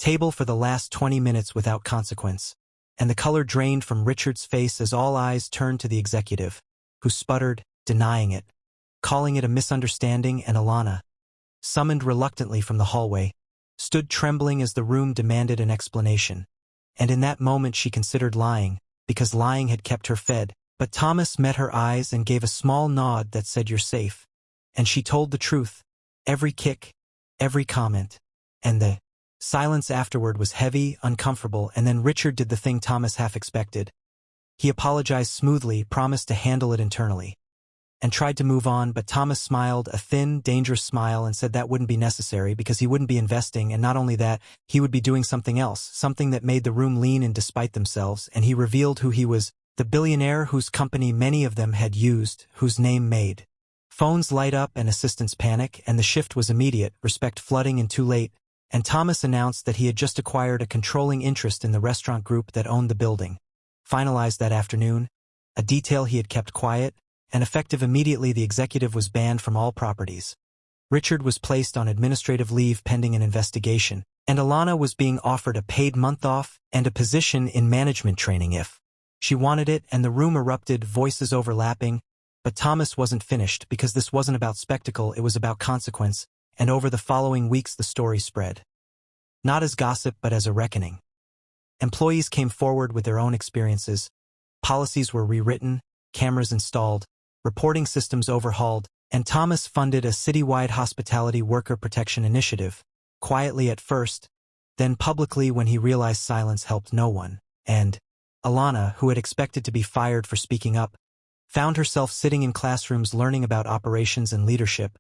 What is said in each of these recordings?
table for the last 20 minutes without consequence, and the color drained from Richard's face as all eyes turned to the executive, who sputtered, denying it, calling it a misunderstanding, and Alana, summoned reluctantly from the hallway, stood trembling as the room demanded an explanation. And in that moment she considered lying, because lying had kept her fed. But Thomas met her eyes and gave a small nod that said you're safe. And she told the truth, every kick, every comment. And the silence afterward was heavy, uncomfortable, and then Richard did the thing Thomas half expected. He apologized smoothly, promised to handle it internally, and tried to move on, but Thomas smiled, a thin, dangerous smile, and said that wouldn't be necessary because he wouldn't be investing, and not only that, he would be doing something else, something that made the room lean in despite themselves, and he revealed who he was, the billionaire whose company many of them had used, whose name made. Phones light up and assistants panic, and the shift was immediate, respect flooding in too late, and Thomas announced that he had just acquired a controlling interest in the restaurant group that owned the building. Finalized that afternoon, a detail he had kept quiet, and effective immediately the executive was banned from all properties. Richard was placed on administrative leave pending an investigation, and Alana was being offered a paid month off and a position in management training if she wanted it, and the room erupted, voices overlapping, but Thomas wasn't finished because this wasn't about spectacle, it was about consequence, and over the following weeks the story spread. Not as gossip but as a reckoning. Employees came forward with their own experiences, policies were rewritten, cameras installed, reporting systems overhauled, and Thomas funded a citywide hospitality worker protection initiative, quietly at first, then publicly when he realized silence helped no one, and Alana, who had expected to be fired for speaking up, found herself sitting in classrooms learning about operations and leadership,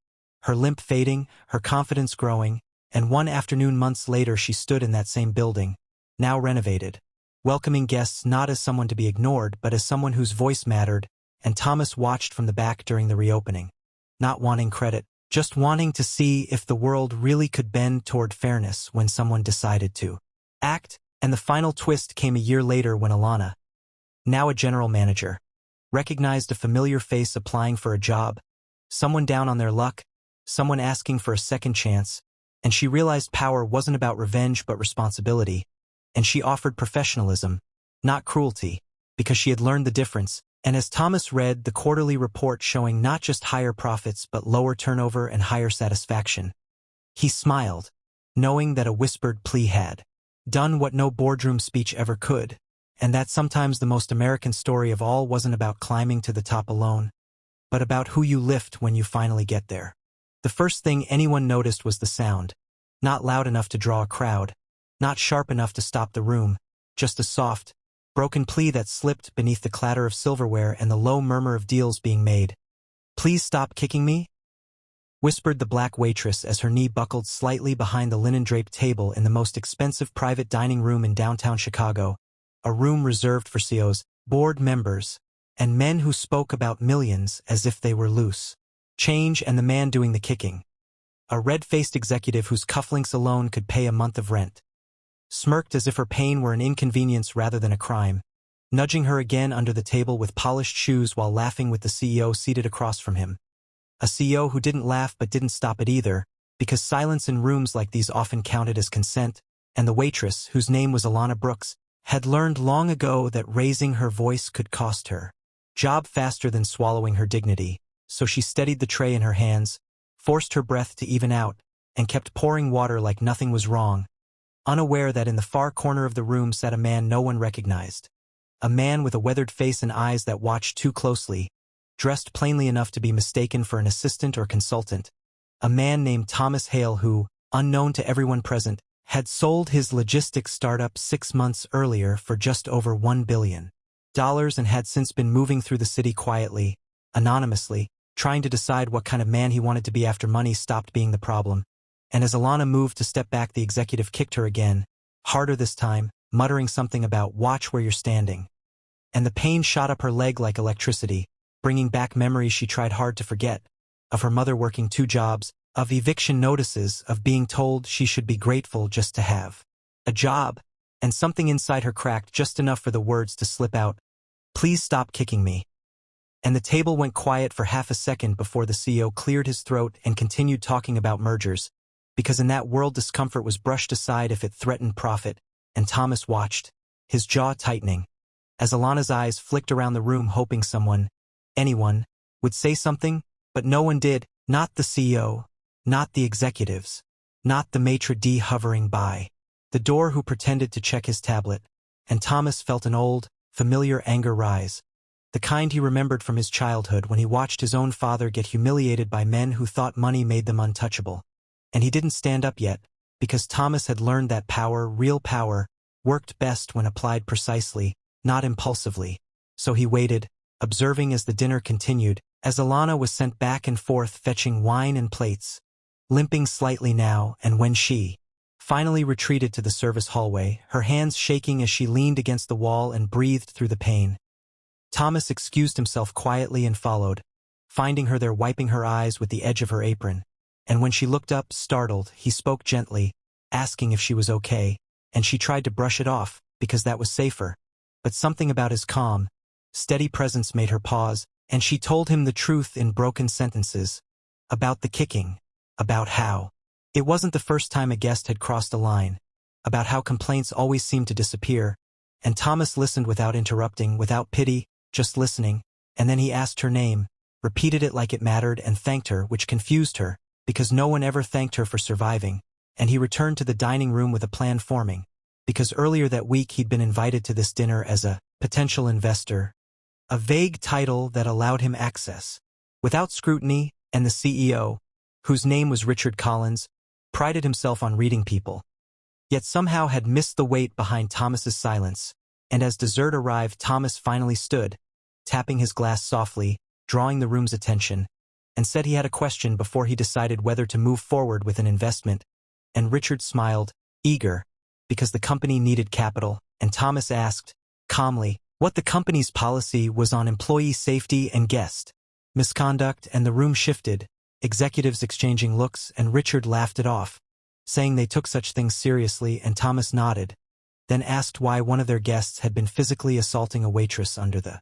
her limp fading, her confidence growing, and one afternoon months later she stood in that same building, now renovated, welcoming guests not as someone to be ignored but as someone whose voice mattered, and Thomas watched from the back during the reopening, not wanting credit, just wanting to see if the world really could bend toward fairness when someone decided to act. And the final twist came a year later when Alana, now a general manager, recognized a familiar face applying for a job, someone down on their luck, someone asking for a second chance, and she realized power wasn't about revenge but responsibility, and she offered professionalism, not cruelty, because she had learned the difference. And as Thomas read the quarterly report showing not just higher profits but lower turnover and higher satisfaction, he smiled, knowing that a whispered plea had done what no boardroom speech ever could, and that sometimes the most American story of all wasn't about climbing to the top alone, but about who you lift when you finally get there. The first thing anyone noticed was the sound, not loud enough to draw a crowd, not sharp enough to stop the room, just a soft, broken plea that slipped beneath the clatter of silverware and the low murmur of deals being made. "Please stop kicking me?" whispered the black waitress as her knee buckled slightly behind the linen-draped table in the most expensive private dining room in downtown Chicago, a room reserved for CEOs, board members, and men who spoke about millions as if they were loose change, and the man doing the kicking, a red-faced executive whose cufflinks alone could pay a month of rent, smirked as if her pain were an inconvenience rather than a crime, nudging her again under the table with polished shoes while laughing with the CEO seated across from him. A CEO who didn't laugh but didn't stop it either, because silence in rooms like these often counted as consent, and the waitress, whose name was Alana Brooks, had learned long ago that raising her voice could cost her job faster than swallowing her dignity, so she steadied the tray in her hands, forced her breath to even out, and kept pouring water like nothing was wrong, unaware that in the far corner of the room sat a man no one recognized, a man with a weathered face and eyes that watched too closely, dressed plainly enough to be mistaken for an assistant or consultant, a man named Thomas Hale who, unknown to everyone present, had sold his logistics startup 6 months earlier for just over $1 billion and had since been moving through the city quietly, anonymously, trying to decide what kind of man he wanted to be after money stopped being the problem. And as Alana moved to step back, the executive kicked her again, harder this time, muttering something about "watch where you're standing." And the pain shot up her leg like electricity, bringing back memories she tried hard to forget, of her mother working 2 jobs, of eviction notices, of being told she should be grateful just to have a job, and something inside her cracked just enough for the words to slip out, "Please stop kicking me." And the table went quiet for half a second before the CEO cleared his throat and continued talking about mergers, because in that world discomfort was brushed aside if it threatened profit, and Thomas watched, his jaw tightening, as Alana's eyes flicked around the room hoping someone, anyone, would say something, but no one did, not the CEO, not the executives, not the maitre d' hovering by the door who pretended to check his tablet, and Thomas felt an old, familiar anger rise, the kind he remembered from his childhood when he watched his own father get humiliated by men who thought money made them untouchable. And he didn't stand up yet, because Thomas had learned that power, real power, worked best when applied precisely, not impulsively. So he waited, observing as the dinner continued, as Alana was sent back and forth fetching wine and plates, limping slightly now, and when she finally retreated to the service hallway, her hands shaking as she leaned against the wall and breathed through the pain. Thomas excused himself quietly and followed, finding her there wiping her eyes with the edge of her apron. And when she looked up, startled, he spoke gently, asking if she was okay, and she tried to brush it off, because that was safer. But something about his calm, steady presence made her pause, and she told him the truth in broken sentences. About the kicking, about how it wasn't the first time a guest had crossed a line, about how complaints always seemed to disappear, and Thomas listened without interrupting, without pity, just listening, and then he asked her name, repeated it like it mattered, and thanked her, which confused her, because no one ever thanked her for surviving, and he returned to the dining room with a plan forming, because earlier that week he'd been invited to this dinner as a potential investor, a vague title that allowed him access, without scrutiny, and the CEO, whose name was Richard Collins, prided himself on reading people, yet somehow had missed the weight behind Thomas's silence, and as dessert arrived Thomas finally stood, tapping his glass softly, drawing the room's attention, and said he had a question before he decided whether to move forward with an investment, and Richard smiled, eager, because the company needed capital, and Thomas asked, calmly, what the company's policy was on employee safety and guest misconduct, and the room shifted, executives exchanging looks, and Richard laughed it off, saying they took such things seriously, and Thomas nodded, then asked why one of their guests had been physically assaulting a waitress under the